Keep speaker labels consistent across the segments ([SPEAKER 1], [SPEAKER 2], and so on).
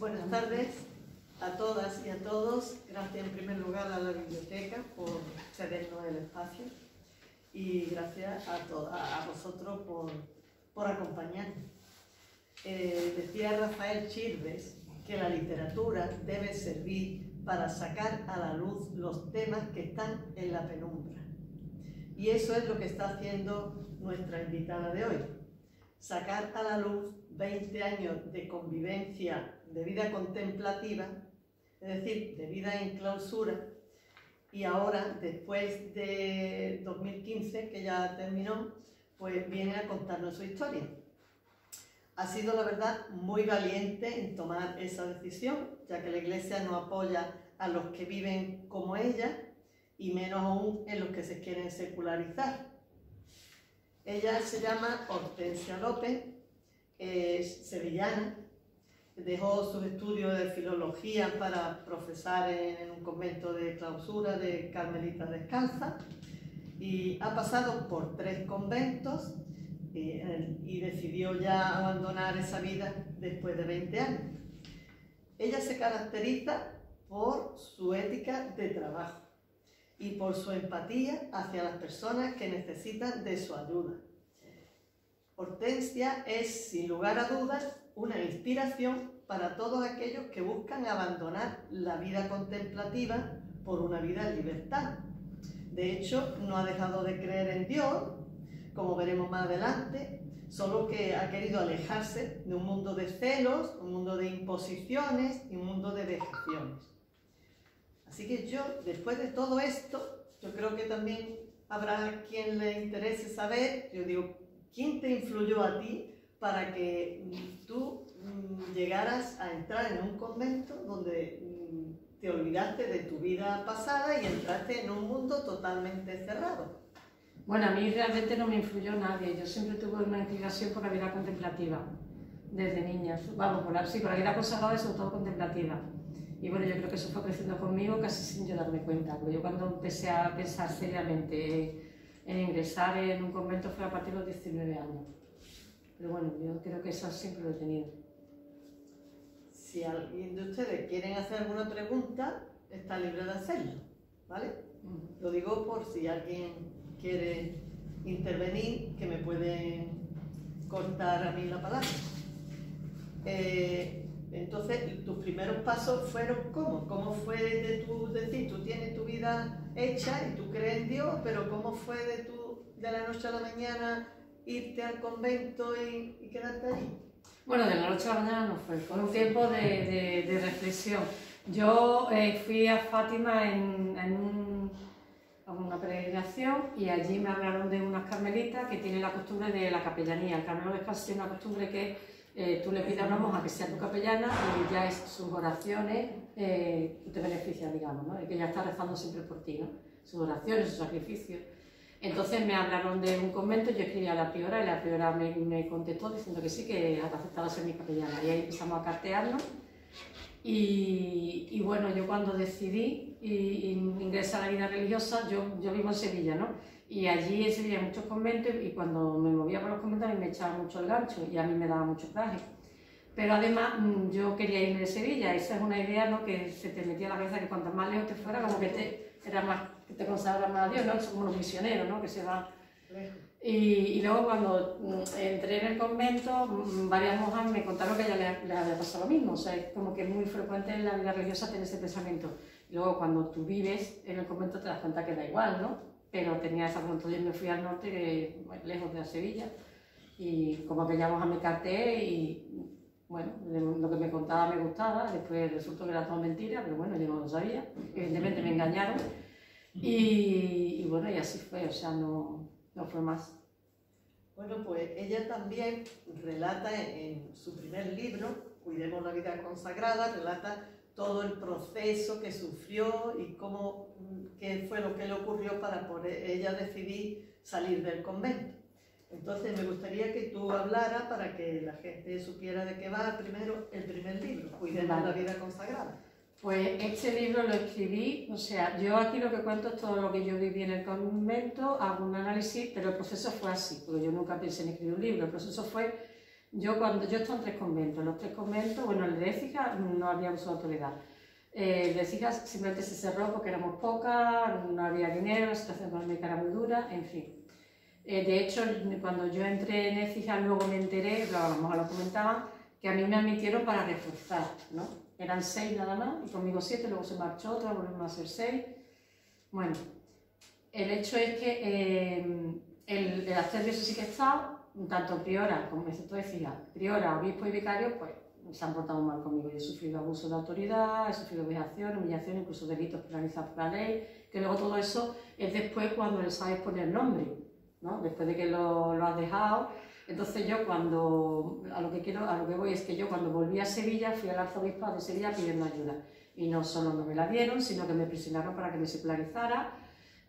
[SPEAKER 1] Buenas tardes a todas y a todos. Gracias en primer lugar a la biblioteca por cedernos el espacio y gracias a vosotros por acompañarnos. Decía Rafael Chirves que la literatura debe servir para sacar a la luz los temas que están en la penumbra. Y eso es lo que está haciendo nuestra invitada de hoy. Sacar a la luz 20 años de convivencia, de vida contemplativa, es decir, de vida en clausura, y ahora, después de 2015, que ya terminó, pues viene a contarnos su historia. Ha sido, la verdad, muy valiente en tomar esa decisión, ya que la Iglesia no apoya a los que viven como ella, y menos aún en los que se quieren secularizar. Ella se llama Hortensia López, es sevillana, dejó sus estudios de filología para profesar en un convento de clausura de Carmelitas Descalzas y ha pasado por 3 conventos y decidió ya abandonar esa vida después de 20 años. Ella se caracteriza por su ética de trabajo y por su empatía hacia las personas que necesitan de su ayuda. Hortensia es, sin lugar a dudas, una inspiración para todos aquellos que buscan abandonar la vida contemplativa por una vida en libertad. De hecho, no ha dejado de creer en Dios, como veremos más adelante, solo que ha querido alejarse de un mundo de celos, un mundo de imposiciones y un mundo de vejaciones. Así que yo, después de todo esto, yo creo que también habrá quien le interese saber, yo digo, ¿quién te influyó a ti para que tú llegaras a entrar en un convento donde te olvidaste de tu vida pasada y entraste en un mundo totalmente cerrado?
[SPEAKER 2] Bueno, a mí realmente no me influyó nadie. Yo siempre tuve una inclinación por la vida contemplativa, desde niña. Vamos, por la vida consagrada y sobre todo contemplativa. Y bueno, yo creo que eso fue creciendo conmigo casi sin yo darme cuenta. Porque yo cuando empecé a pensar seriamente en ingresar en un convento fue a partir de los 19 años. Pero bueno, yo creo que eso siempre lo he tenido.
[SPEAKER 1] Si alguien de ustedes quieren hacer alguna pregunta, está libre de hacerlo, ¿vale? Lo digo por si alguien quiere intervenir, que me pueden cortar a mí la palabra. Entonces, tus primeros pasos fueron ¿cómo? ¿Cómo fue de tu decir, tú tienes tu vida hecha y tú crees en Dios, pero cómo fue de la noche a la mañana irte al convento y quedarte allí?
[SPEAKER 2] Bueno, de la noche a la mañana no fue un tiempo de reflexión. Yo fui a Fátima en una peregrinación y allí me hablaron de unas carmelitas que tienen la costumbre de la capellanía. El Carmelo Descalzo tiene una costumbre que tú le pides a una monja que sea tu capellana y ya es sus oraciones te benefician, digamos, ¿no? Y que ella está rezando siempre por ti, ¿no? Sus oraciones, sus sacrificios. Entonces me hablaron de un convento, yo escribí a la priora y la priora me contestó diciendo que sí, que aceptaba ser mi capellana. Y ahí empezamos a cartearnos. Y bueno, yo cuando decidí ingresar a la vida religiosa, yo vivo en Sevilla, ¿no? Y allí en Sevilla hay muchos conventos y cuando me movía por los conventos a mí me echaba mucho el gancho y a mí me daba mucho coraje. Pero además yo quería irme de Sevilla, esa es una idea, ¿no? Que se te metía en la cabeza que cuanto más lejos te fuera, como que te consagras más a Dios, ¿no? Son como los misioneros, ¿no? Que se van. Y luego cuando entré en el convento, varias monjas me contaron que a ella le había pasado lo mismo, o sea, es como que es muy frecuente en la vida religiosa tener ese pensamiento. Y luego cuando tú vives en el convento te das cuenta que da igual, ¿no? Pero tenía esa pronto, yo me fui al norte, lejos de Sevilla, y como aquella monja me carteé y bueno, lo que me contaba me gustaba, después resultó que era todo mentira, pero bueno, yo no lo sabía, evidentemente me engañaron, y bueno, y así fue, o sea, no fue más.
[SPEAKER 1] Bueno, pues ella también relata en su primer libro, Cuidemos la vida consagrada, relata todo el proceso que sufrió y qué fue lo que le ocurrió para poder ella decidir salir del convento. Entonces me gustaría que tú hablaras para que la gente supiera de qué va primero el primer libro, Cuidemos la vida consagrada.
[SPEAKER 2] Pues este libro lo escribí, o sea, yo aquí lo que cuento es todo lo que yo viví en el convento, hago un análisis, pero el proceso fue así, porque yo nunca pensé en escribir un libro, el proceso fue Yo estaba en 3 conventos. Los 3 conventos, bueno, el de Écija no había uso de autoridad. El de Écija simplemente se cerró porque éramos pocas, no había dinero, la situación económica era muy dura, en fin. De hecho, cuando yo entré en Écija, luego me enteré, a lo mejor lo comentaban, que a mí me admitieron para reforzar, ¿no? Eran 6 nada más, y conmigo 7, luego se marchó otra, volvimos a ser 6. Bueno, el hecho es que las 3 diócesis que he estado, tanto priora como excepto decía, priora, obispo y vicario, pues se han portado mal conmigo. Yo he sufrido abuso de autoridad, he sufrido vejación, humillación, incluso delitos penalizados por la ley, que luego todo eso es después cuando le sabes poner nombre, ¿no? Después de que lo has dejado. Entonces yo a lo que voy es que yo cuando volví a Sevilla fui al arzobispado de Sevilla pidiendo ayuda. Y no solo no me la dieron, sino que me prisionaron para que me secularizara.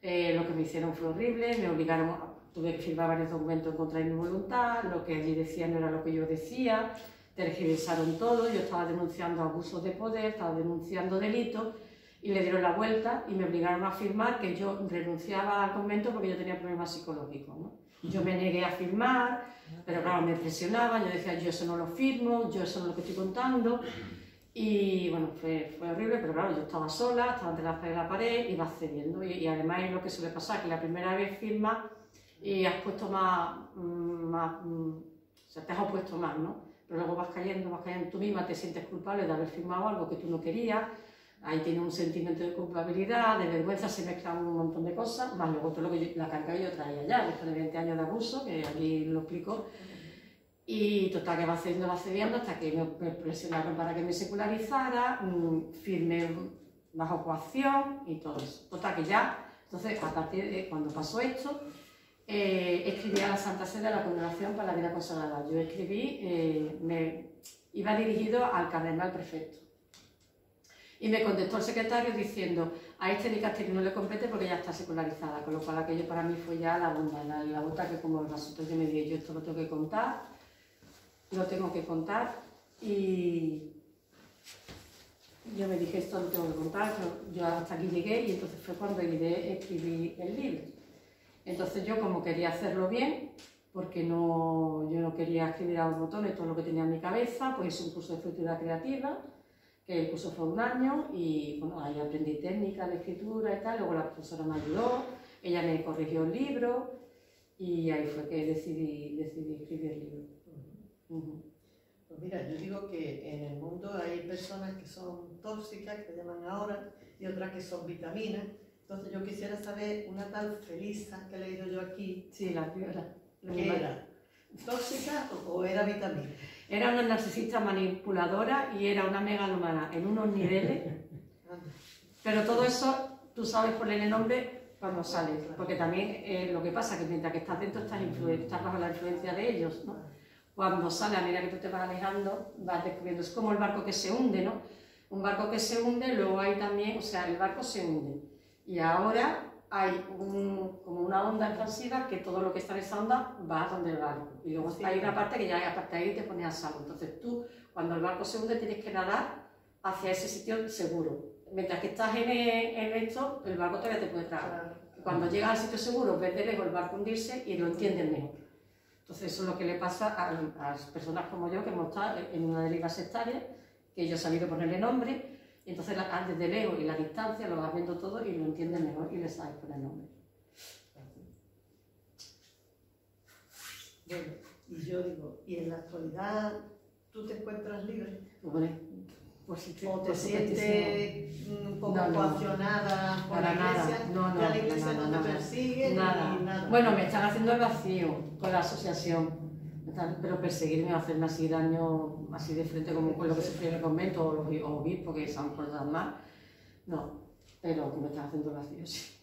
[SPEAKER 2] Lo que me hicieron fue horrible, me obligaron, tuve que firmar varios documentos en contra de mi voluntad, lo que allí decía no era lo que yo decía, tergiversaron todo, yo estaba denunciando abusos de poder, estaba denunciando delitos, y le dieron la vuelta y me obligaron a firmar que yo renunciaba al convento porque yo tenía problemas psicológicos, ¿no? Yo me negué a firmar, pero claro, me presionaban, yo decía, yo eso no lo firmo, yo eso no es lo que estoy contando. Y bueno, fue horrible, pero claro, yo estaba sola, estaba entre la pared y la pared, iba cediendo. Y además es lo que suele pasar, que la primera vez firmas y has puesto o sea, te has opuesto más, ¿no? Pero luego vas cayendo, tú misma te sientes culpable de haber firmado algo que tú no querías. Ahí tienes un sentimiento de culpabilidad, de vergüenza, se mezclan un montón de cosas, más luego todo lo que la carga que yo traía ya, después de 20 años de abuso, que aquí lo explico. Y total que va cediendo hasta que me presionaron para que me secularizara, firmé bajo coacción y todo eso. Total que ya, entonces a partir de cuando pasó esto, escribí a la Santa Sede la Congregación para la Vida Consagrada. Yo escribí, iba dirigido al cardenal prefecto. Y me contestó el secretario diciendo, a este dicasterio no le compete porque ya está secularizada, con lo cual aquello para mí fue ya la bomba, la gota que como el vaso. Entonces yo me dije, yo esto lo tengo que contar, y yo me dije, esto lo tengo que contar, yo hasta aquí llegué y entonces fue cuando escribí el libro. Entonces yo como quería hacerlo bien, porque yo no quería escribir a los botones todo lo que tenía en mi cabeza, pues hice un curso de escritura creativa, que el curso fue 1 año y bueno, ahí aprendí técnicas de escritura y tal, luego la profesora me ayudó, ella me corrigió el libro y ahí fue que decidí escribir el libro.
[SPEAKER 1] Pues mira, yo digo que en el mundo hay personas que son tóxicas, que llaman ahora, y otras que son vitaminas. Entonces yo quisiera saber, una tal Felisa que he leído yo aquí,
[SPEAKER 2] Sí, la viola.
[SPEAKER 1] ¿qué era? ¿Tóxica o era vitamina?
[SPEAKER 2] Era una narcisista manipuladora y era una megalomana en unos niveles, pero todo eso tú sabes ponerle nombre cuando sales, porque también lo que pasa es que mientras que estás dentro estás bajo la influencia de ellos, ¿no? Cuando sale, a medida que tú te vas alejando, vas descubriendo, es como el barco que se hunde, ¿no? Un barco que se hunde, luego hay también, o sea, el barco se hunde y ahora hay como una onda expansiva que todo lo que está en esa onda va donde el barco. Y luego hay una parte que ya aparte de ahí te pones a salvo. Entonces tú, cuando el barco se hunde, tienes que nadar hacia ese sitio seguro. Mientras que estás en esto, el barco todavía te puede tragar. Cuando llegas al sitio seguro, ves de lejos el barco hundirse y lo entiendes mejor. Entonces eso es lo que le pasa a las personas como yo, que hemos estado en una deriva sectaria, que yo he sabido ponerle nombre. Y entonces desde lejos y la distancia lo vas viendo todo y lo entiendes mejor y le sabes poner nombre.
[SPEAKER 1] Bueno, y yo digo, ¿y en la actualidad tú te encuentras libre?
[SPEAKER 2] Pues si
[SPEAKER 1] ¿O te sientes un poco coaccionada por la iglesia?
[SPEAKER 2] No,
[SPEAKER 1] ¿Ya la iglesia no te persigue?
[SPEAKER 2] Nada. Bueno, me están haciendo el vacío con la asociación. Pero perseguirme o hacerme así daño así de frente como con lo que sufrí en el convento o los obispos que son cosas más, no, pero que me están haciendo vacío, sí.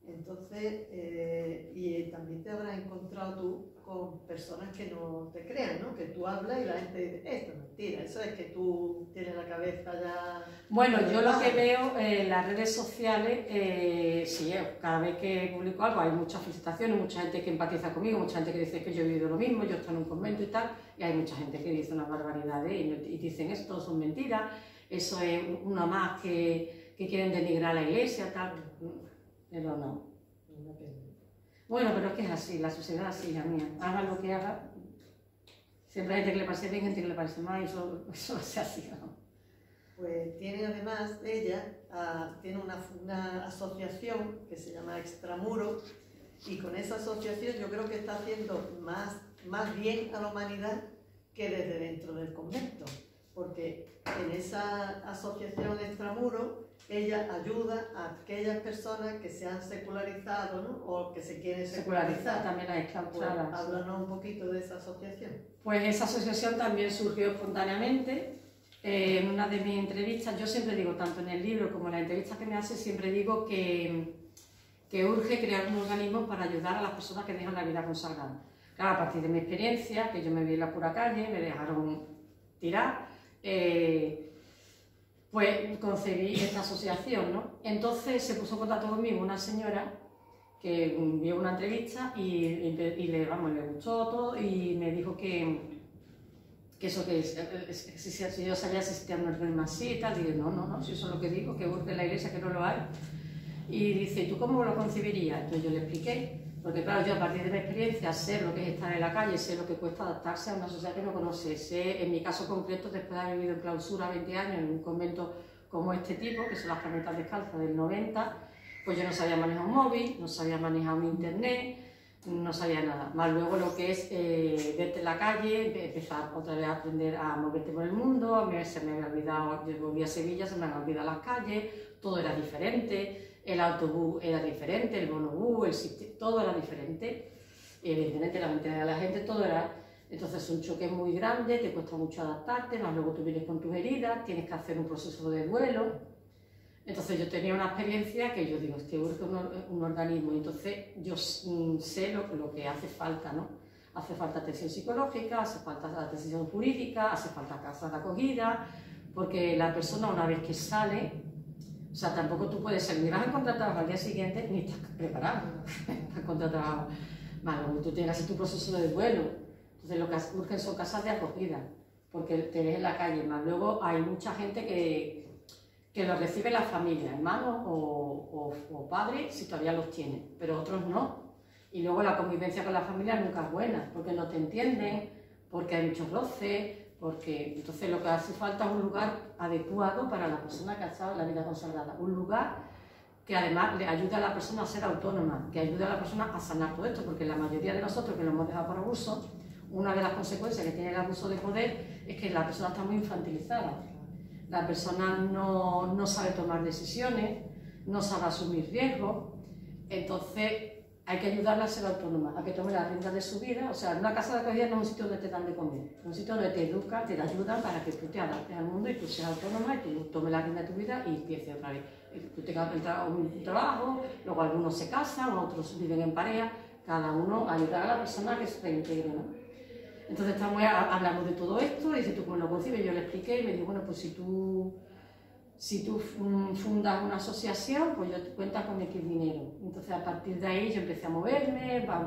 [SPEAKER 1] Entonces, y también te habrás encontrado tú con personas que no te crean, ¿no? Que tú hablas y la gente dice, esto es mentira, eso es que tú tienes la cabeza ya...
[SPEAKER 2] Bueno, yo lo que veo en las redes sociales, sí, cada vez que publico algo hay muchas felicitaciones, mucha gente que empatiza conmigo, mucha gente que dice que yo he vivido lo mismo, yo estoy en un convento y tal, y hay mucha gente que dice unas barbaridades y dicen esto son mentiras, eso es una más que quieren denigrar a la iglesia, tal, pero no. Bueno, pero es que es así, la sociedad es así, la mía. Haga lo que haga, siempre hay gente que le parece bien, gente que le parece mal, y eso es así, ¿no?
[SPEAKER 1] Pues tiene además ella, tiene una asociación que se llama Extramuro, y con esa asociación yo creo que está haciendo más bien a la humanidad que desde dentro del convento, porque en esa asociación Extramuro ella ayuda a aquellas personas que se han secularizado, ¿no? O que se quieren secularizar.
[SPEAKER 2] También las exclaustradas.
[SPEAKER 1] Pues, háblanos un poquito de esa asociación.
[SPEAKER 2] Pues esa asociación también surgió espontáneamente. En una de mis entrevistas, yo siempre digo, tanto en el libro como en las entrevistas que me hace, siempre digo que urge crear un organismo para ayudar a las personas que dejan la vida consagrada. Claro, a partir de mi experiencia, que yo me vi en la pura calle, me dejaron tirar, pues concebí esta asociación, ¿no? Entonces se puso en contacto conmigo una señora que vio una entrevista y le gustó todo y me dijo que eso que si yo sabía si existía un organismo así y tal. Dije, no, si eso es lo que digo, que urge en la iglesia, que no lo hay. Y dice, ¿tú cómo lo concebirías? Entonces yo le expliqué, porque claro, yo a partir de mi experiencia sé lo que es estar en la calle, sé lo que cuesta adaptarse a una sociedad que no conoce, sé, en mi caso concreto, después de haber vivido en clausura 20 años en un convento como este tipo, que son las Carmelitas Descalzas del 90, pues yo no sabía manejar un móvil, no sabía manejar un internet, no sabía nada. Más luego lo que es verte en la calle, empezar otra vez a aprender a moverte por el mundo, se me había olvidado, yo volví a Sevilla, se me habían olvidado las calles, todo era diferente, el autobús era diferente, el bonobús, el sistema, todo era diferente. Evidentemente la mente de la gente, todo era... Entonces es un choque muy grande, te cuesta mucho adaptarte, más luego tú vienes con tus heridas, tienes que hacer un proceso de duelo. Entonces yo tenía una experiencia que yo digo, urge un organismo, y entonces yo sé lo que hace falta, ¿no? Hace falta atención psicológica, hace falta atención jurídica, hace falta casas de acogida, porque la persona una vez que sale, o sea, tampoco tú puedes ser, ni vas a encontrar trabajo al día siguiente, ni estás preparado para encontrar trabajo. Bueno, tú tienes que hacer tu proceso de duelo. Entonces lo que urgen son casas de acogida, porque te ves en la calle, más luego hay mucha gente que lo recibe la familia, hermanos o padres, si todavía los tienen, pero otros no. Y luego la convivencia con la familia nunca es buena, porque no te entienden, porque hay muchos roces, porque entonces lo que hace falta es un lugar adecuado para la persona que ha estado en la vida consagrada, un lugar que además le ayude a la persona a ser autónoma, que ayude a la persona a sanar todo esto, porque la mayoría de nosotros que lo hemos dejado por abuso, una de las consecuencias que tiene el abuso de poder es que la persona está muy infantilizada. La persona no sabe tomar decisiones, no sabe asumir riesgos, entonces hay que ayudarla a ser autónoma, a que tome las riendas de su vida. O sea, una casa de acogida no es un sitio donde te dan de comer, es un sitio donde te educan, te ayudan para que tú te adaptes al mundo y tú seas autónoma y tú tomes la rienda de tu vida y empieces otra vez. Tú tengas un trabajo, luego algunos se casan, otros viven en pareja, cada uno ayudar a la persona a que se reintegre, ¿no? Entonces hablamos de todo esto, y dice, ¿tú cómo lo concibes? Yo le expliqué y me dijo, bueno, pues si tú fundas una asociación, pues yo te cuentas con X dinero. Entonces a partir de ahí yo empecé a moverme, a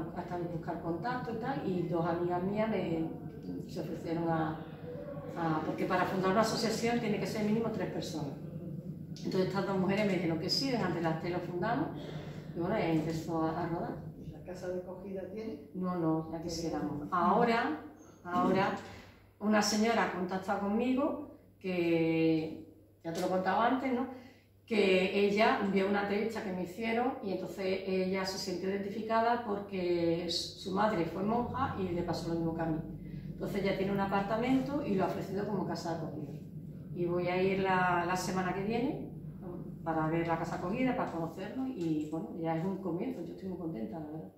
[SPEAKER 2] buscar contacto y tal, y dos amigas mías se ofrecieron porque para fundar una asociación tiene que ser mínimo 3 personas. Entonces estas dos mujeres me dijeron que sí, antes las 3 lo fundamos, y bueno, ya empezó a rodar.
[SPEAKER 1] ¿La casa de acogida tiene?
[SPEAKER 2] No, ya quisiéramos. Ahora, una señora ha contactado conmigo, que ya te lo he contado antes, ¿no? Que ella vio una entrevista que me hicieron y entonces ella se sintió identificada porque su madre fue monja y le pasó lo mismo que a mí. Entonces ella tiene un apartamento y lo ha ofrecido como casa de acogida. Y voy a ir la semana que viene para ver la casa acogida, para conocerlo, y bueno, ya es un comienzo, yo estoy muy contenta, la verdad.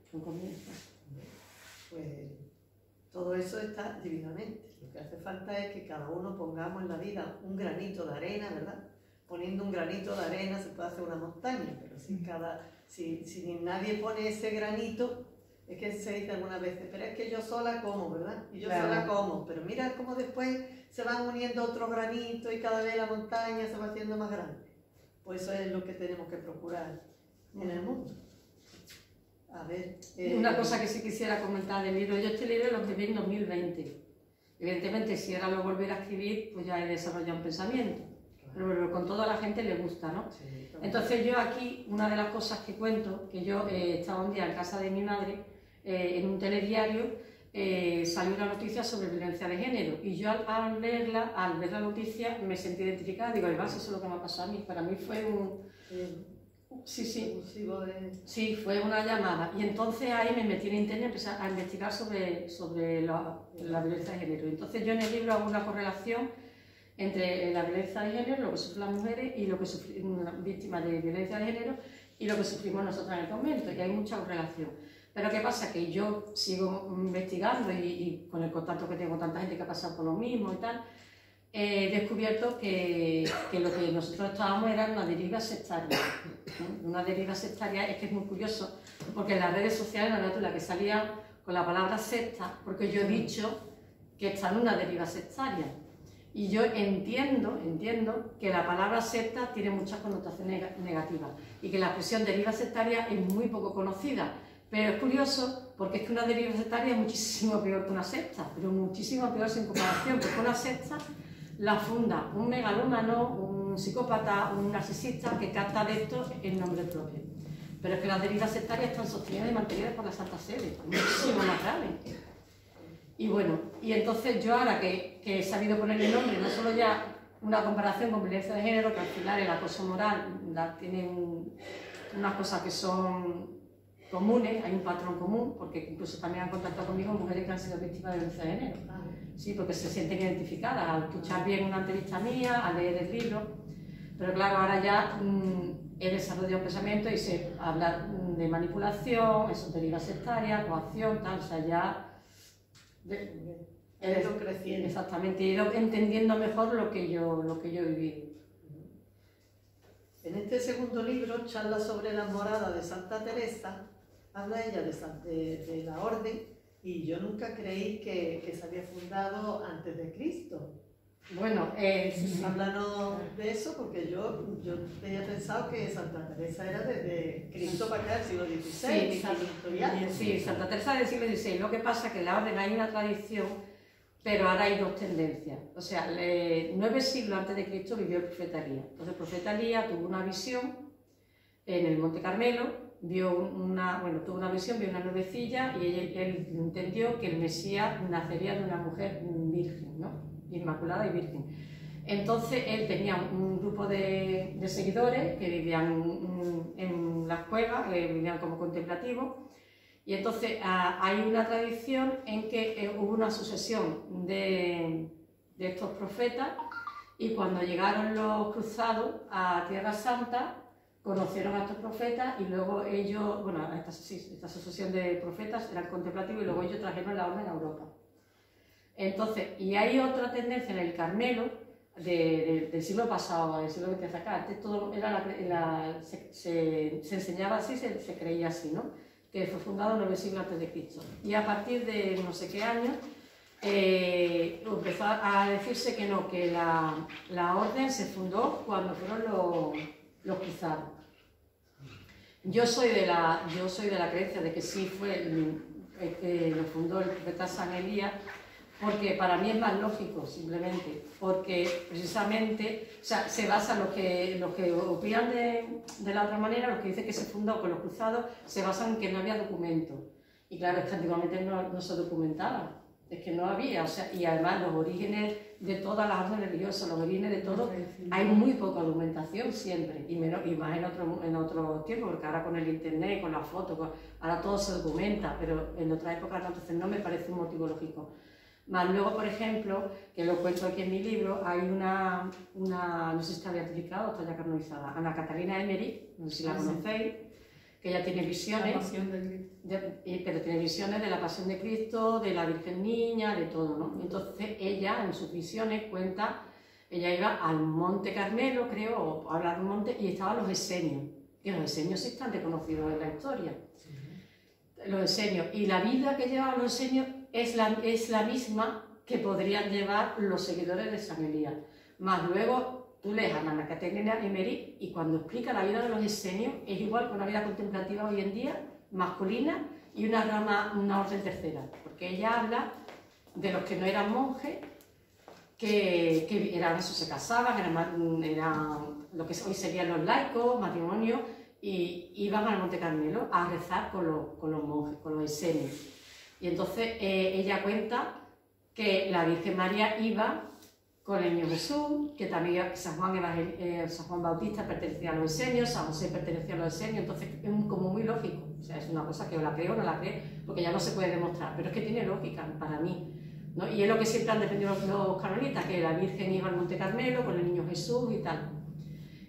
[SPEAKER 2] Es un comienzo.
[SPEAKER 1] Pues todo eso está divinamente. Lo que hace falta es que cada uno pongamos en la vida un granito de arena, ¿verdad? Poniendo un granito de arena se puede hacer una montaña, pero si nadie pone ese granito, es que se dice algunas veces, pero es que yo sola como, ¿verdad? Y yo sola como, pero mira cómo después se van uniendo otros granitos y cada vez la montaña se va haciendo más grande. Pues eso es lo que tenemos que procurar en el mundo. A ver,
[SPEAKER 2] una cosa que sí quisiera comentar del libro, yo este libro lo escribí en 2020. Evidentemente, si ahora lo volviera a escribir, pues ya he desarrollado un pensamiento. pero con toda la gente le gusta, ¿no?
[SPEAKER 1] Sí,
[SPEAKER 2] Entonces yo aquí, una de las cosas que cuento, que yo estaba un día en casa de mi madre, en un telediario, salió una noticia sobre violencia de género, y yo al ver la noticia, me sentí identificada, digo, además eso es lo que me ha pasado a mí, para mí fue un... Sí. Sí, fue una llamada. Y entonces ahí me metí en internet y empecé a investigar sobre la violencia de género. Entonces yo en el libro hago una correlación entre la violencia de género, lo que sufren las mujeres y lo que sufren víctimas de violencia de género y lo que sufrimos nosotras en el convento. Y hay mucha correlación. Pero ¿qué pasa? Que yo sigo investigando y con el contacto que tengo con tanta gente que ha pasado por lo mismo y tal, he descubierto que lo que nosotros estábamos era una deriva sectaria. Una deriva sectaria es que es muy curioso, porque en las redes sociales la que salía con la palabra secta, porque yo he dicho que está en una deriva sectaria. Y yo entiendo que la palabra secta tiene muchas connotaciones negativas y que la expresión deriva sectaria es muy poco conocida. Pero es curioso porque es que una deriva sectaria es muchísimo peor que una secta, pero muchísimo peor sin comparación, porque una secta la funda un megalómano, un psicópata, un narcisista que capta de esto en nombre propio. Pero es que las derivas sectarias están sostenidas y mantenidas por la Santa Sede, muchísimo más grave. Y bueno, y entonces yo ahora que he sabido ponerle nombre, no solo ya una comparación con violencia de género, que al final el acoso moral tiene unas cosas que son comunes, hay un patrón común, porque incluso también han contactado conmigo mujeres que han sido víctimas de violencia de género. Sí, porque se sienten identificadas al escuchar bien una entrevista mía, al leer el libro. Pero claro, ahora ya he desarrollado un pensamiento y sé hablar de manipulación, esotería sectaria, coacción, tal, o sea, ya...
[SPEAKER 1] He ido creciendo.
[SPEAKER 2] Exactamente, he ido entendiendo mejor lo que yo he vivido.
[SPEAKER 1] En este segundo libro, charla sobre la morada de Santa Teresa, habla ella de la orden, y yo nunca creí que se había fundado antes de Cristo.
[SPEAKER 2] Bueno,
[SPEAKER 1] háblanos de eso, porque yo tenía pensado que Santa Teresa era desde Cristo para acá, del siglo XVI.
[SPEAKER 2] Sí, Santa Teresa del siglo XVI. Lo que pasa es que en la orden hay una tradición, pero ahora hay dos tendencias. O sea, 9 siglos antes de Cristo vivió el profeta Elías. Entonces el profeta Elías tuvo una visión en el Monte Carmelo, tuvo una visión, vio una nubecilla y él entendió que el Mesías nacería de una mujer virgen, ¿no? Inmaculada y virgen. Entonces él tenía un grupo de seguidores que vivían en las cuevas, vivían como contemplativos, y entonces hay una tradición en que hubo una sucesión de estos profetas, y cuando llegaron los cruzados a Tierra Santa, conocieron a estos profetas y luego ellos, bueno, esta sucesión de profetas eran contemplativos y luego ellos trajeron la orden a Europa. Entonces, y hay otra tendencia en el Carmelo del siglo pasado, del siglo XX acá. Antes todo era se enseñaba así, se creía así, ¿no? Que fue fundado 9 siglos antes de Cristo. Y a partir de no sé qué año empezó a decirse que no, que la orden se fundó cuando fueron los cruzados. Yo soy de la creencia de que sí fue que lo fundó el profeta San Elías, porque para mí es más lógico, simplemente, porque precisamente, o sea, se basa en los que opinan de la otra manera, los que dicen que se fundó con los cruzados, se basan en que no había documentos. Y claro, es que antiguamente no se documentaba, es que no había, o sea, y además los orígenes de todas las órdenes religiosas, los orígenes de todo, hay muy poca documentación siempre, y más en otros tiempos, porque ahora con el internet, con las fotos, ahora todo se documenta, pero en otra época no, entonces no me parece un motivo lógico. Más luego, por ejemplo, que lo cuento aquí en mi libro, hay una no sé si está beatificada o está ya canonizada, Ana Catalina Emery, no sé si la conocéis, que ella tiene visiones, pero tiene visiones de la pasión de Cristo, de la Virgen Niña, de todo, ¿no? Entonces ella en sus visiones cuenta, ella iba al Monte Carmelo, creo, o habla de un monte, y estaban los esenios, que los esenios sí están reconocidos en la historia. Los esenios, y la vida que llevaban los esenios es la misma que podrían llevar los seguidores de San Elías. Más luego tú lees a Ana Catalina Emery y cuando explica la vida de los esenios es igual que una vida contemplativa hoy en día, masculina, y una orden tercera, porque ella habla de los que no eran monjes que eran eso, se casaban, eran lo que hoy serían los laicos, matrimonios, y iban al Monte Carmelo a rezar con los monjes, con los esenios. Y entonces ella cuenta que la Virgen María iba con el niño Jesús, que también San Juan Bautista pertenecía a los esenios, San José pertenecía a los esenios, entonces es como muy lógico. O sea, es una cosa que o la creo o no la creo, porque ya no se puede demostrar, pero es que tiene lógica para mí, ¿no? Y es lo que siempre han defendido los canonitas, que la Virgen iba al Monte Carmelo con el niño Jesús y tal.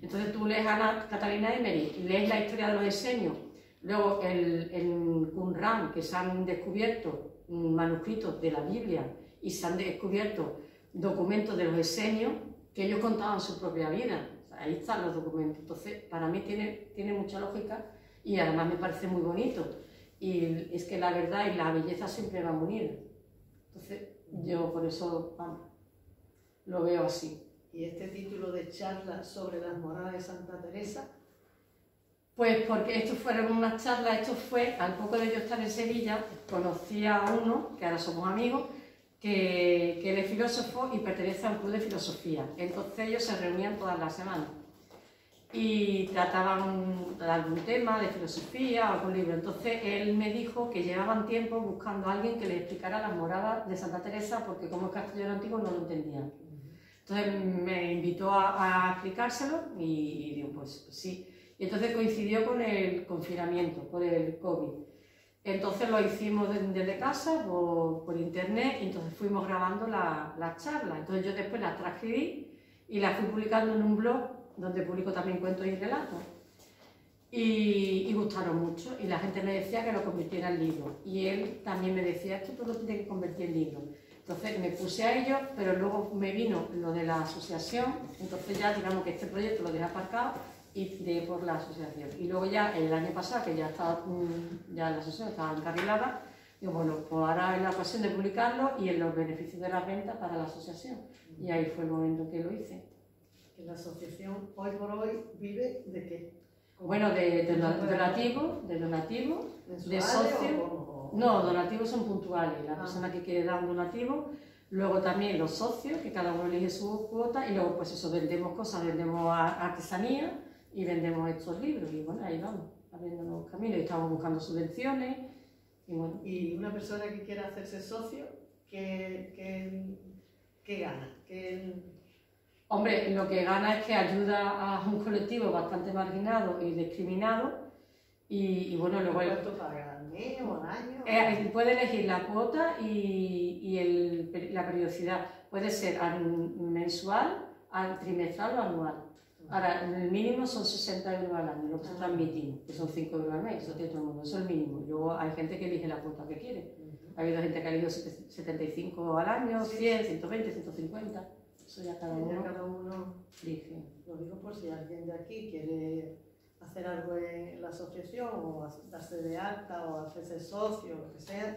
[SPEAKER 2] Entonces tú lees a Catalina Emery, lees la historia de los esenios, luego en Qumran, que se han descubierto manuscritos de la Biblia y se han descubierto documentos de los esenios que ellos contaban su propia vida. O sea, ahí están los documentos. Entonces, para mí tiene mucha lógica y además me parece muy bonito. Y es que la verdad y la belleza siempre van unidas. Entonces, yo por eso lo veo así.
[SPEAKER 1] ¿Y este título de charla sobre las moradas de Santa Teresa?
[SPEAKER 2] Pues porque esto fueron unas charlas, esto fue, al poco de yo estar en Sevilla, conocí a uno, que ahora somos amigos, que él es filósofo y pertenece a un club de filosofía. Entonces ellos se reunían todas las semanas y trataban de algún tema de filosofía o algún libro. Entonces él me dijo que llevaban tiempo buscando a alguien que le explicara las moradas de Santa Teresa, porque como es castellano antiguo no lo entendían. Entonces me invitó a explicárselo y digo, pues sí. Y entonces coincidió con el confinamiento, por el COVID. Entonces lo hicimos desde casa, por internet, y entonces fuimos grabando las charlas. Entonces yo después las transcribí y las fui publicando en un blog, donde publico también cuentos y relatos. Y gustaron mucho, y la gente me decía que lo convirtiera en libro. Y él también me decía, esto tú lo tienes que convertir en libro. Entonces me puse a ello, pero luego me vino lo de la asociación, entonces ya digamos que este proyecto lo dejé aparcado y tiré por la asociación. Y luego ya el año pasado, que ya la asociación estaba encarrilada, digo, bueno, pues ahora es la ocasión de publicarlo y en los beneficios de la venta para la asociación. Y ahí fue el momento que lo hice.
[SPEAKER 1] ¿Que la asociación hoy por hoy vive de qué?
[SPEAKER 2] Bueno, de donativo, de socio. No, donativos son puntuales, la persona que quiere dar un donativo. Luego también los socios, que cada uno elige su cuota, y luego pues eso, vendemos cosas, vendemos artesanía y vendemos estos libros, y bueno, ahí vamos, abriendo nuevos caminos, y estamos buscando subvenciones, y bueno.
[SPEAKER 1] Y una persona que quiera hacerse socio, ¿qué gana?
[SPEAKER 2] Hombre, lo que gana es que ayuda a un colectivo bastante marginado y discriminado, y bueno, luego...
[SPEAKER 1] ¿Cuánto paga? ¿Al mes o al año?
[SPEAKER 2] Puede elegir la cuota y la periodicidad. Puede ser mensual, trimestral o anual. Ahora, el mínimo son 60 euros al año, lo que se transmitimos, que son 5 euros al mes, eso tiene todo el mundo, eso es el mínimo. Luego hay gente que elige la cuota que quiere. Ha habido gente que ha elegido 75 al año, 100, 120, 150. Eso ya cada uno elige.
[SPEAKER 1] Lo digo por si alguien de aquí quiere hacer algo en la asociación, o darse de alta, o hacerse socio, o lo que sea,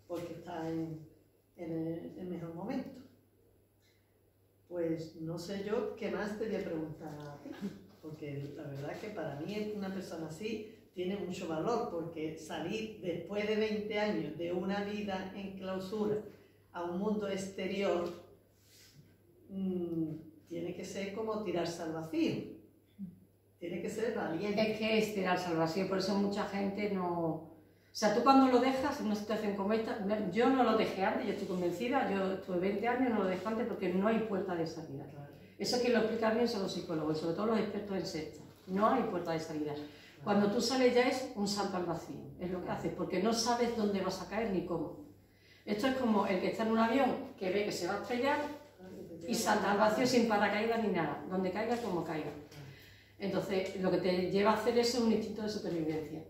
[SPEAKER 1] porque está en el mejor momento. Pues no sé yo qué más te voy a preguntar a ti, porque la verdad es que para mí una persona así tiene mucho valor, porque salir después de 20 años de una vida en clausura a un mundo exterior tiene que ser como tirarse al vacío. Tiene que ser valiente.
[SPEAKER 2] Es que es tirarse al vacío, por eso mucha gente no... O sea, tú cuando lo dejas en una situación como esta, yo no lo dejé antes, yo estoy convencida, yo estuve 20 años, no lo dejé antes porque no hay puerta de salida. Claro. Eso quien lo explica bien son los psicólogos, y sobre todo los expertos en sectas. No hay puerta de salida. Cuando tú sales ya es un salto al vacío, es lo que haces, porque no sabes dónde vas a caer ni cómo. Esto es como el que está en un avión que ve que se va a estrellar y salta al vacío sin paracaídas ni nada, donde caiga como caiga. Entonces, lo que te lleva a hacer eso es un instinto de supervivencia,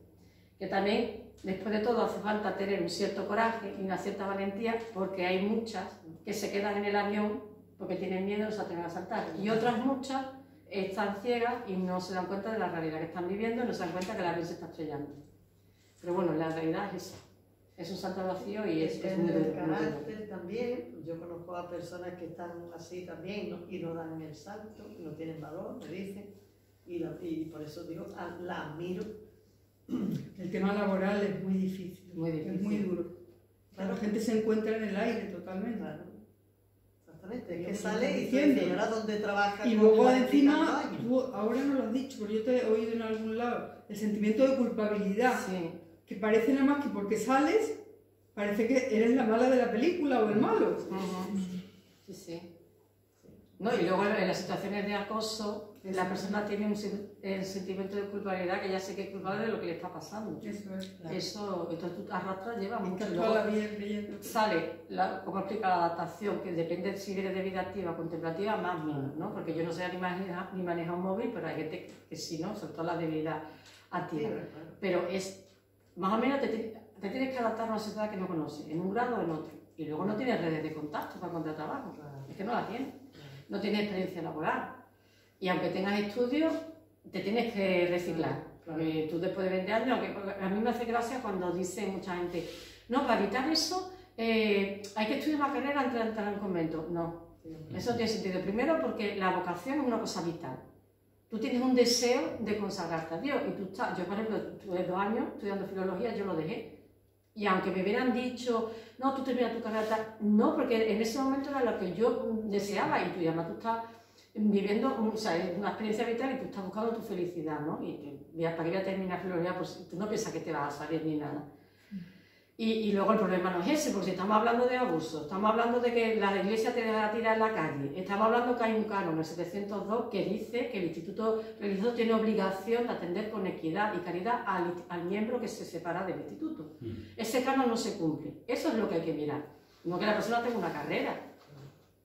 [SPEAKER 2] que también, después de todo, hace falta tener un cierto coraje y una cierta valentía, porque hay muchas que se quedan en el avión porque tienen miedo y se atreven a saltar, y otras muchas están ciegas y no se dan cuenta de la realidad que están viviendo y no se dan cuenta que el avión se está estrellando. Pero bueno, la realidad es esa. Es un salto al vacío y es muy
[SPEAKER 1] duro. El carácter también, yo conozco a personas que están así también y no dan el salto, no tienen valor, me dicen. Y por eso digo, la admiro.
[SPEAKER 3] El tema laboral es muy difícil, es muy duro. Claro. La gente se encuentra en el aire totalmente.
[SPEAKER 1] Claro. Exactamente, es que
[SPEAKER 3] Lo
[SPEAKER 1] sale y
[SPEAKER 3] estás diciendo.
[SPEAKER 1] dice, ¿verdad? ¿Dónde trabaja?
[SPEAKER 3] Y
[SPEAKER 1] con
[SPEAKER 3] luego
[SPEAKER 1] el
[SPEAKER 3] encima,
[SPEAKER 1] veintitantos años?
[SPEAKER 3] tú ahora no lo has dicho, pero yo te he oído en algún lado, el sentimiento de culpabilidad,
[SPEAKER 2] Sí.
[SPEAKER 3] que parece nada más que porque sales, parece que eres la mala de la película o el malo.
[SPEAKER 2] Ujú. Sí, sí. No, y luego en las situaciones de acoso, la persona tiene el sentimiento de culpabilidad que ya sé que es culpable de lo que le está pasando.
[SPEAKER 3] Eso es.
[SPEAKER 1] Claro.
[SPEAKER 2] Eso, entonces tú arrastras, lleva mucho.
[SPEAKER 3] Estás
[SPEAKER 2] Y
[SPEAKER 3] toda la
[SPEAKER 2] luego
[SPEAKER 3] vida creyendo.
[SPEAKER 2] sale, como explica la adaptación, que depende si eres de vida activa o contemplativa, más o menos, ¿no? Porque yo no sé ni manejar un móvil, pero hay gente que sí, ¿no? Sobre todo la de vida activa.
[SPEAKER 1] Sí, claro.
[SPEAKER 2] Pero es, más o menos te tienes que adaptar a una sociedad que no conoces, en un grado o en otro. Y luego no tienes redes de contacto para encontrar trabajo, es que no la tienes. No tienes experiencia laboral. Y aunque tengas estudios, te tienes que reciclar. Porque tú después de 20 años, a mí me hace gracia cuando dice mucha gente, no, para evitar eso hay que estudiar una carrera antes de entrar en un convento. No, eso no tiene sentido. Primero porque la vocación es una cosa vital. Tú tienes un deseo de consagrarte a Dios. Y tú estás, yo por ejemplo, tuve 2 años estudiando filología, yo lo dejé. Y aunque me hubieran dicho, no, tú terminas tu carrera tal, no, porque en ese momento era lo que yo deseaba y tú además tú estás viviendo una experiencia vital y tú estás buscando tu felicidad, ¿no? Y para que voy a terminar filología, pues tú no piensas que te vas a salir ni nada. Y luego el problema no es ese, porque si estamos hablando de abuso, estamos hablando de que la iglesia te deja tirar en la calle, estamos hablando que hay un canon, el 702, que dice que el instituto religioso tiene obligación de atender con equidad y caridad al miembro que se separa del instituto. Ese canon no se cumple, eso es lo que hay que mirar, no que la persona tenga una carrera.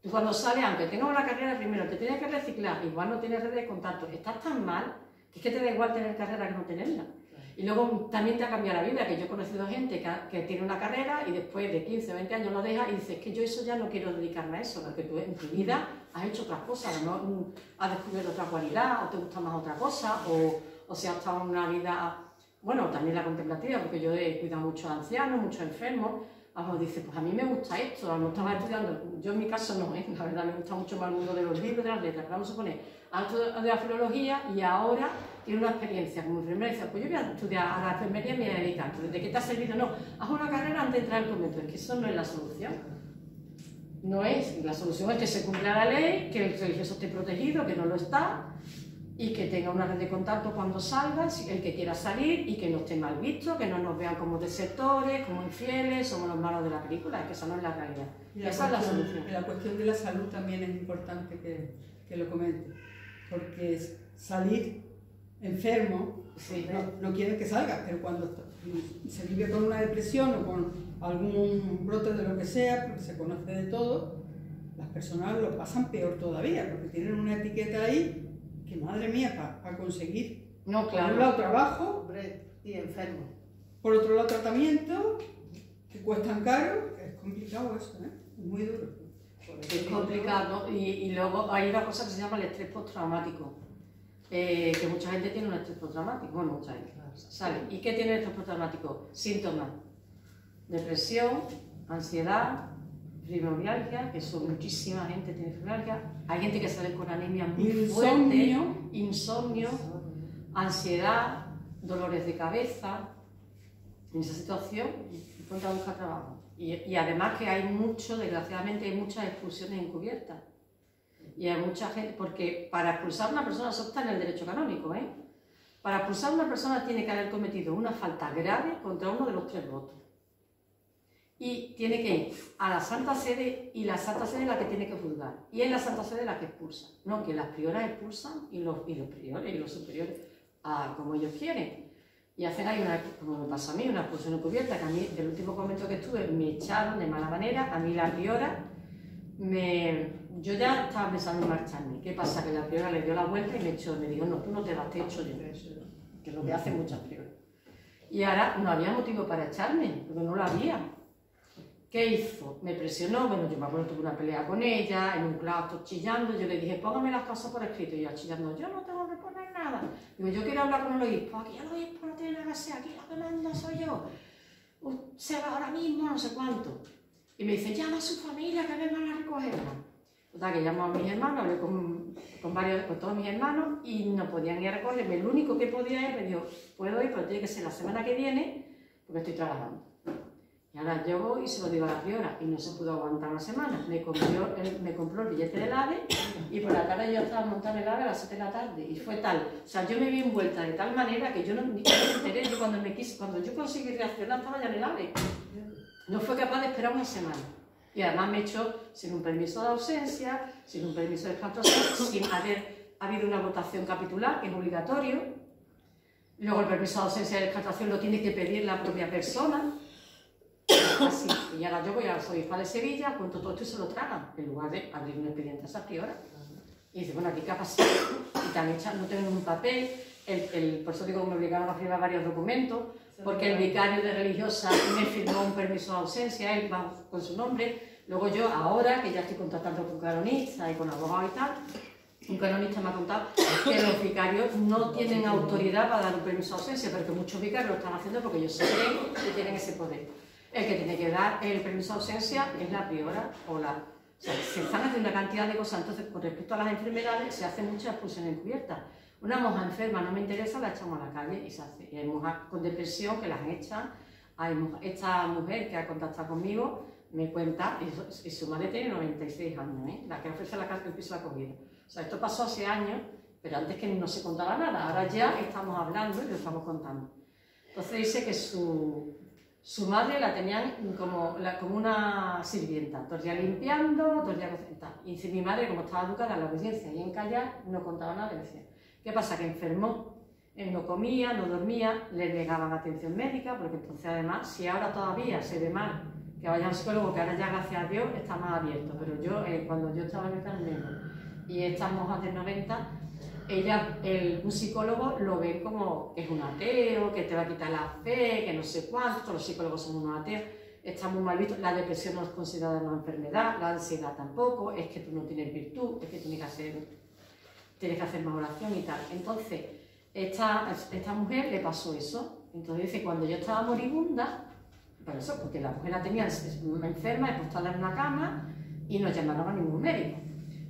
[SPEAKER 2] Tú cuando sales, aunque tengas una carrera, primero te tienes que reciclar, igual no tienes redes de contacto, estás tan mal que es que te da igual tener carrera que no tenerla. Y luego también te ha cambiado la vida, que yo he conocido gente que tiene una carrera y después de 15 o 20 años lo deja y dice, es que yo eso ya no quiero dedicarme a eso, porque tú en tu vida has hecho otras cosas, ¿no? Has descubierto otra cualidad, o te gusta más otra cosa, o si has estado en una vida, bueno, también la contemplativa, porque yo he cuidado muchos ancianos, muchos enfermos, vamos, dice, pues a mí me gusta esto, a lo mejor estaba estudiando, yo en mi caso no, la verdad me gusta mucho más el mundo de los libros, de las letras, vamos a suponer, ha estudiado de la filología y ahora tiene una experiencia como enfermera y dice, pues yo voy a estudiar a la enfermería y me voy a dedicar. Entonces, ¿de qué te ha servido? No, haz una carrera antes de entrar al convento, es que eso no es la solución. No es, la solución es que se cumpla la ley, que el religioso esté protegido, que no lo está, y que tenga una red de contacto cuando salga, el que quiera salir, y que no esté mal visto, que no nos vean como desertores, como infieles, somos los malos de la película, es que esa no es la realidad. Esa es la solución.
[SPEAKER 3] Y la cuestión de la salud también es importante que lo comente, porque salir enfermo
[SPEAKER 2] Sí.
[SPEAKER 3] no quiere que salga, pero cuando se vive con una depresión o con algún brote de lo que sea, porque se conoce de todo, las personas lo pasan peor todavía, porque tienen una etiqueta ahí que, madre mía, para conseguir,
[SPEAKER 2] No,
[SPEAKER 3] por un
[SPEAKER 2] claro.
[SPEAKER 3] lado trabajo,
[SPEAKER 1] Hombre, y enfermo.
[SPEAKER 3] por otro lado tratamiento, que cuestan caro, es complicado eso, ¿eh? Es muy duro.
[SPEAKER 2] Es complicado y luego hay una cosa que se llama el estrés postraumático, que mucha gente tiene un estrés postraumático, bueno, mucha gente, ¿sabe? ¿Y qué tiene el estrés postraumático? Síntomas: depresión, ansiedad, fibromialgia, que son muchísima gente tiene fibromialgia, hay gente que sale con anemia muy fuerte, insomnio, ansiedad, dolores de cabeza. En esa situación, ponte a buscar trabajo. Y además que hay mucho, desgraciadamente, hay muchas expulsiones encubiertas. Y hay mucha gente, porque para expulsar a una persona, eso está en el derecho canónico, ¿eh? Para expulsar a una persona tiene que haber cometido una falta grave contra uno de los 3 votos. Y tiene que ir a la Santa Sede, y la Santa Sede es la que tiene que juzgar. Y es la Santa Sede la que expulsa. No, que las prioras expulsan y los priores y los superiores como ellos quieren. Y hacen ahí como me pasó a mí, una expulsión encubierta, que a mí, del último convento que estuve, me echaron de mala manera, a mí la priora, yo ya estaba pensando en marcharme. ¿Qué pasa? Que la priora le dio la vuelta y me echó, me dijo, no, tú no te vas, te echo yo, que es lo que hacen muchas prioras. Y ahora no había motivo para echarme, porque no lo había. ¿Qué hizo? Me presionó, bueno, yo me acuerdo, tuve una pelea con ella, en un claustro chillando, yo le dije, póngame las cosas por escrito, y ella chillando, yo no tengo que poner nada. Digo, yo quiero hablar con el obispo, aquí el obispo no tiene nada que hacer, aquí la que manda soy yo. Se va ahora mismo, no sé cuánto. Y me dice, llama a su familia que vengan a recogerla. Total, que llamo a mis hermanos, hablé con todos mis hermanos, y no podían ir a recogerme. El único que podía ir me dijo, puedo ir, pero tiene que ser la semana que viene, porque estoy trabajando. Y ahora yo voy y se lo digo a la priora y no se pudo aguantar una semana. Me compró el billete del AVE y por la tarde yo estaba montada en el AVE a las 7 de la tarde y fue tal. O sea, yo me vi envuelta de tal manera que yo no me enteré. Yo cuando yo conseguí reaccionar estaba ya en el AVE. No fue capaz de esperar una semana. Y además me echó sin un permiso de ausencia, sin un permiso de descanso, sin haber habido una votación capitular, que es obligatorio. Luego el permiso de ausencia y de descansación lo tiene que pedir la propia persona. Así. Y ahora yo voy al obispado de Sevilla, cuento todo esto y se lo tragan, en lugar de abrir un expediente a esa priora. Y dice, bueno, aquí qué ha pasado. Y te han echado, no tengo ningún papel. Por eso digo que me obligaron a firmar varios documentos, porque el vicario de religiosa me firmó un permiso de ausencia, él va con su nombre. Luego yo, ahora que ya estoy contactando con canonistas y con abogados y tal, un canonista me ha contado que los vicarios no tienen autoridad para dar un permiso de ausencia, pero que muchos vicarios lo están haciendo porque ellos se creen que tienen ese poder. El que tiene que dar el permiso de ausencia es la priora o la... O sea, se están haciendo una cantidad de cosas. Entonces, con respecto a las enfermedades, se hacen muchas expulsiones encubiertas. Una monja enferma no me interesa, la echamos a la calle y se hace. Y hay monjas con depresión que las echan. Esta mujer que ha contactado conmigo me cuenta, y su madre tiene 96 años, la que ofrece el piso de acogida. O sea, esto pasó hace años, pero antes que no se contaba nada. Ahora ya estamos hablando y lo estamos contando. Entonces dice que su madre la tenían como una sirvienta, todo el día limpiando, todo el día cocinando. Y mi madre, como estaba educada en la obediencia y en callar, no contaba nada, decía. ¿Qué pasa? Que enfermó, él no comía, no dormía, le negaban atención médica, porque entonces además, si ahora todavía se ve mal que vaya al psicólogo, que ahora ya gracias a Dios está más abierto, pero yo, cuando yo estaba en el Carmelo, y estas monjas de 90, un psicólogo lo ve como que es un ateo, que te va a quitar la fe, que no sé cuánto, los psicólogos son unos ateos, está muy mal visto, la depresión no es considerada una enfermedad, la ansiedad tampoco, es que tú no tienes virtud, es que tienes que hacer más oración y tal. Entonces, esta mujer le pasó eso. Entonces dice, cuando yo estaba moribunda, por eso, porque la mujer la tenía enferma, acostada en una cama y no llamaron a ningún médico.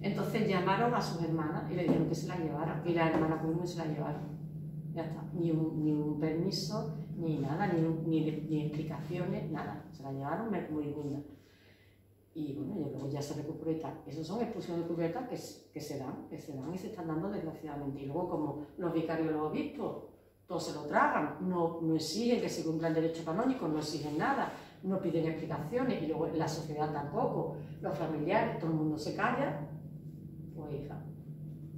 [SPEAKER 2] Entonces llamaron a sus hermanas y le dijeron que se la llevaran. Y la hermana conmigo se la llevaron. Ya está. Ni un permiso, ni nada, ni explicaciones, nada. Se la llevaron moribunda. Y bueno, y luego ya se recuperó y tal. Esas son expulsiones encubiertas que se dan y se están dando desgraciadamente. Y luego, como los vicarios y los obispos, todos se lo tragan, no exigen que se cumpla el derecho canónico, no exigen nada, no piden explicaciones, y luego la sociedad tampoco, los familiares, todo el mundo se calla, pues hija,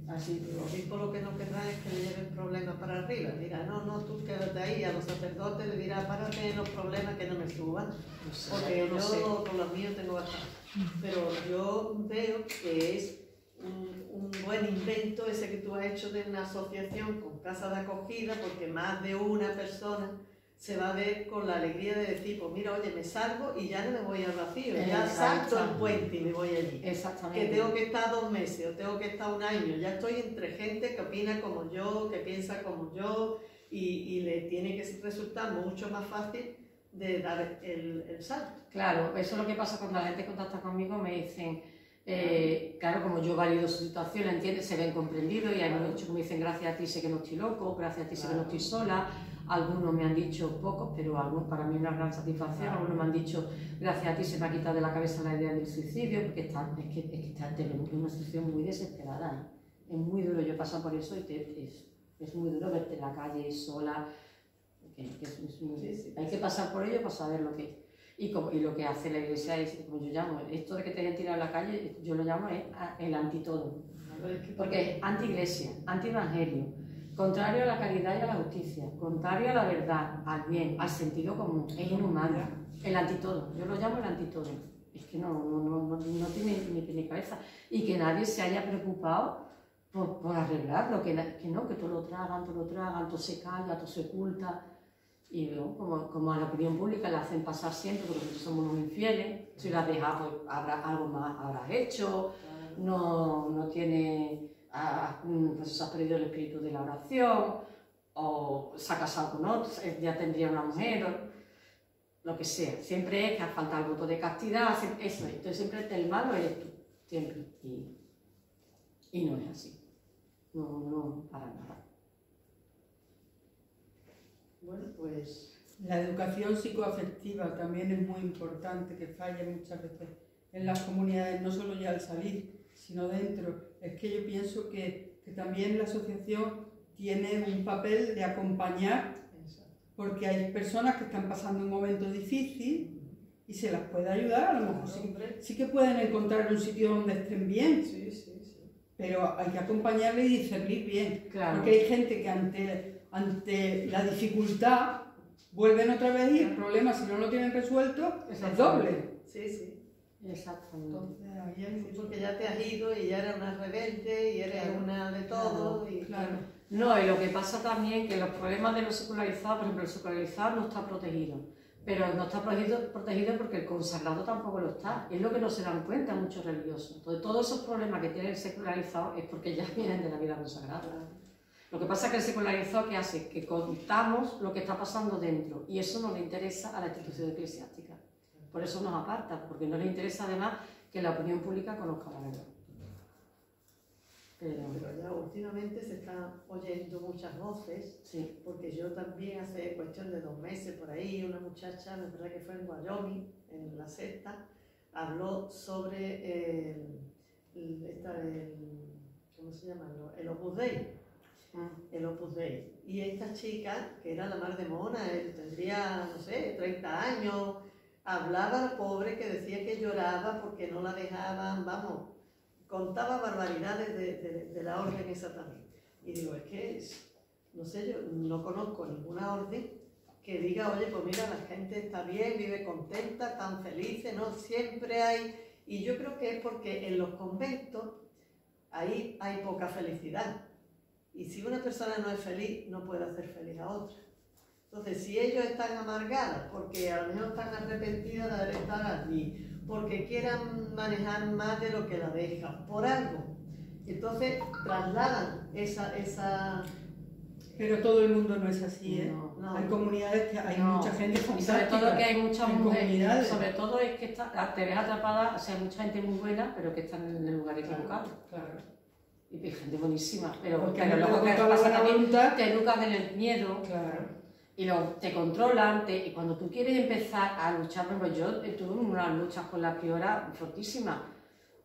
[SPEAKER 2] así.
[SPEAKER 1] El obispo lo que no querrá es que le lleven problemas para arriba, dirá, no, tú quédate ahí, a los sacerdotes le dirá, párate en los problemas que no me suban,
[SPEAKER 2] No sé,
[SPEAKER 1] porque
[SPEAKER 2] no sé.
[SPEAKER 1] yo con los míos tengo bastante. Pero yo veo que es un buen invento ese que tú has hecho de una asociación con casa de acogida, porque más de una persona se va a ver con la alegría de decir, pues mira, oye, me salgo y ya no me voy al vacío, ya salto el puente y me voy allí.
[SPEAKER 2] Exactamente.
[SPEAKER 1] Que tengo que estar 2 meses o tengo que estar 1 año, ya estoy entre gente que opina como yo, que piensa como yo, y le tiene que resultar mucho más fácil de dar el salto.
[SPEAKER 2] Claro, eso es lo que pasa cuando la gente contacta conmigo, me dicen, claro, como yo valido su situación, ¿entiendes? Se ven comprendidos y hay muchos que me dicen, gracias a ti sé que no estoy loco, gracias a ti sé que no estoy sola. Algunos me han dicho, pocos, pero algunos, para mí una gran satisfacción, algunos me han dicho, gracias a ti se me ha quitado de la cabeza la idea del suicidio, porque es que está en una situación muy desesperada, ¿eh? Es muy duro, yo he pasado por eso y es muy duro verte en la calle sola, hay que pasar por ello para saber lo que es. Y lo que hace la Iglesia es, como yo llamo, esto de que te hayan tirado a la calle, yo lo llamo el antitodo, porque es anti-iglesia, anti-evangelio, contrario a la caridad y a la justicia, contrario a la verdad, al bien, al sentido común, es inhumano, el antitodo, yo lo llamo el antitodo, es que no tiene ni cabeza, y que nadie se haya preocupado por arreglarlo, que todo lo tragan, todo se calla, todo se oculta, y luego, como a la opinión pública la hacen pasar siempre, porque nosotros somos unos infieles, si la has dejado, pues algo más habrás hecho, no tiene... pues has perdido el espíritu de la oración, o se ha casado con otro, ya tendría una mujer, o lo que sea. Siempre es que falta el voto de castidad, eso es. Entonces siempre el malo eres tú, siempre. Y no es así. No, para nada.
[SPEAKER 1] Bueno, pues
[SPEAKER 3] La educación psicoafectiva también es muy importante, que falla muchas veces en las comunidades, no solo ya al salir, sino dentro. Es que yo pienso que también la asociación tiene un papel de acompañar, porque hay personas que están pasando un momento difícil y se las puede ayudar, a lo mejor sí que pueden encontrar un sitio donde estén bien, pero hay que acompañarle y discernir bien, porque hay gente que ante la dificultad vuelven otra vez y el problema, si no lo tienen resuelto, es doble.
[SPEAKER 1] Sí.
[SPEAKER 2] Exactamente.
[SPEAKER 1] Entonces, ahí es porque ya te has ido y ya eres una rebelde y eres una de todo.
[SPEAKER 3] Claro.
[SPEAKER 2] No, y lo que pasa también que los problemas de los secularizados, por ejemplo, el secularizado no está protegido, pero no está protegido porque el consagrado tampoco lo está. Es lo que no se dan cuenta muchos religiosos. Entonces, todos esos problemas que tiene el secularizado es porque ya vienen de la vida consagrada. Lo que pasa es que el secularizado, ¿qué hace? Que contamos lo que está pasando dentro, y eso no le interesa a la institución eclesiástica. Por eso nos aparta, porque no le interesa además que la opinión pública conozca la verdad.
[SPEAKER 1] Pero ya últimamente se están oyendo muchas voces,
[SPEAKER 2] sí.
[SPEAKER 1] Porque yo también hace cuestión de 2 meses por ahí, una muchacha, me parece que fue en Wyoming, en la sexta, habló sobre ¿cómo se llama? El Opus Dei. El Opus Dei. Y esta chica, que era la mar de mona, tendría, no sé, 30 años, hablaba la pobre que decía que lloraba porque no la dejaban, vamos, contaba barbaridades de la orden esa también. Y digo, es que, no sé, yo no conozco ninguna orden que diga, oye, pues mira, la gente está bien, vive contenta, están felices, ¿no? Siempre hay... Y yo creo que es porque en los conventos ahí hay poca felicidad. Y si una persona no es feliz, no puede hacer feliz a otra. Entonces, si ellos están amargados, porque a lo mejor están arrepentidos de haber estado allí, porque quieran manejar más de lo que la dejan, por algo, entonces trasladan esa...
[SPEAKER 3] Pero todo el mundo no es así, ¿eh?
[SPEAKER 1] No.
[SPEAKER 3] Hay comunidades que hay mucha gente fantástica.
[SPEAKER 2] Y sobre todo que hay muchas
[SPEAKER 3] mujeres.
[SPEAKER 2] Sobre todo es que te ves atrapada, o sea, hay mucha gente muy buena, pero que están en el lugar equivocado.
[SPEAKER 3] Claro.
[SPEAKER 2] Y hay gente buenísima, pero
[SPEAKER 3] Porque
[SPEAKER 2] luego que pasa también, te educan en el miedo.
[SPEAKER 3] Claro.
[SPEAKER 2] Y te controlan, y cuando tú quieres empezar a luchar, pues yo tuve unas luchas con la priora fortísimas,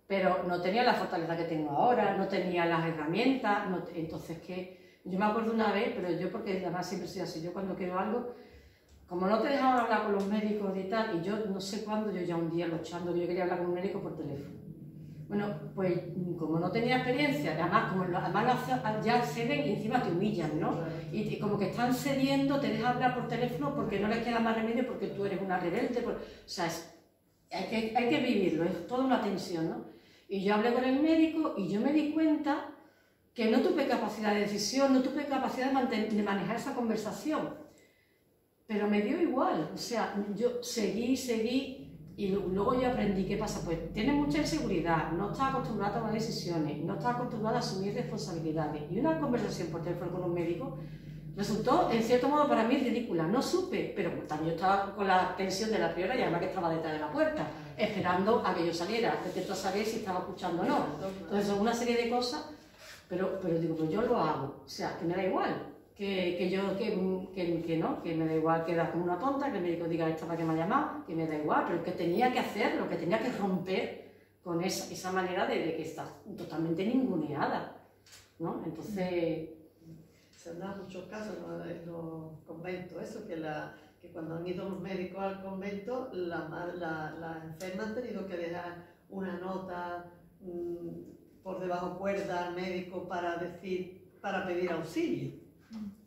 [SPEAKER 2] pero no tenía la fortaleza que tengo ahora, no tenía las herramientas, entonces que yo me acuerdo una vez, pero yo porque además siempre soy así, yo cuando quiero algo, como no te dejaban hablar con los médicos y tal, y yo no sé cuándo, yo ya un día luchando, yo quería hablar con un médico por teléfono. Bueno, pues como no tenía experiencia, además ya ceden y encima te humillan, ¿no? Y como que están cediendo, te dejan hablar por teléfono porque no les queda más remedio porque tú eres una rebelde. O sea, hay que vivirlo, es toda una tensión, ¿no? Y yo hablé con el médico y yo me di cuenta que no tuve capacidad de decisión, no tuve capacidad de manejar esa conversación. Pero me dio igual, o sea, yo seguí. Y luego yo aprendí, ¿qué pasa? Pues tienes mucha inseguridad, no estás acostumbrada a tomar decisiones, no estás acostumbrada a asumir responsabilidades. Y una conversación por teléfono con un médico resultó, en cierto modo, para mí ridícula. No supe, pero también yo estaba con la tensión de la priora y además que estaba detrás de la puerta, esperando a que yo saliera, intento saber si estaba escuchando o no. Entonces son una serie de cosas, pero digo, pues yo lo hago, o sea, que me da igual. Que me da igual quedar como una tonta, que el médico diga esto para que me ha llamado, que me da igual, pero que tenía que hacerlo, que tenía que romper con esa manera de que estás totalmente ninguneada, ¿no? Entonces...
[SPEAKER 1] Se han dado muchos casos, ¿no? En los conventos, eso, que cuando han ido los médicos al convento, las enfermas han tenido que dejar una nota por debajo cuerda al médico para pedir auxilio.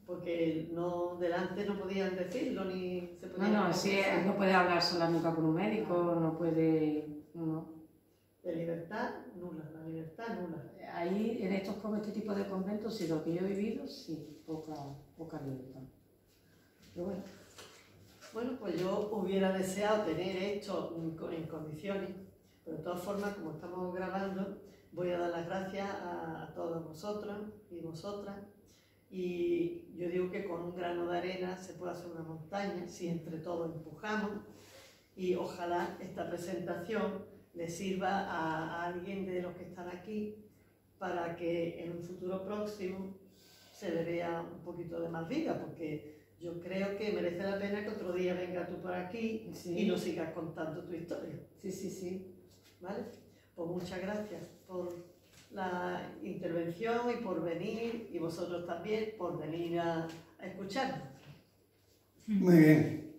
[SPEAKER 1] Porque delante no podían decirlo ni se podían...
[SPEAKER 2] No puede hablar sola nunca con un médico, no puede... No.
[SPEAKER 1] De libertad nula, la libertad nula.
[SPEAKER 2] Ahí, en este tipo de conventos, sí, lo que yo he vivido, sí, poca libertad. Pero bueno.
[SPEAKER 1] Bueno, pues yo hubiera deseado tener esto en condiciones, pero de todas formas, como estamos grabando, voy a dar las gracias a todos vosotros y vosotras. Y yo digo que con un grano de arena se puede hacer una montaña si entre todos empujamos, y ojalá esta presentación le sirva a alguien de los que están aquí para que en un futuro próximo se le vea un poquito de más vida, porque yo creo que merece la pena que otro día venga tú por aquí
[SPEAKER 2] Sí.
[SPEAKER 1] y nos sigas contando tu historia.
[SPEAKER 2] Sí, sí, sí.
[SPEAKER 1] ¿Vale? Pues muchas gracias por la intervención y por venir, y vosotros también por venir a escucharnos.
[SPEAKER 4] Muy bien.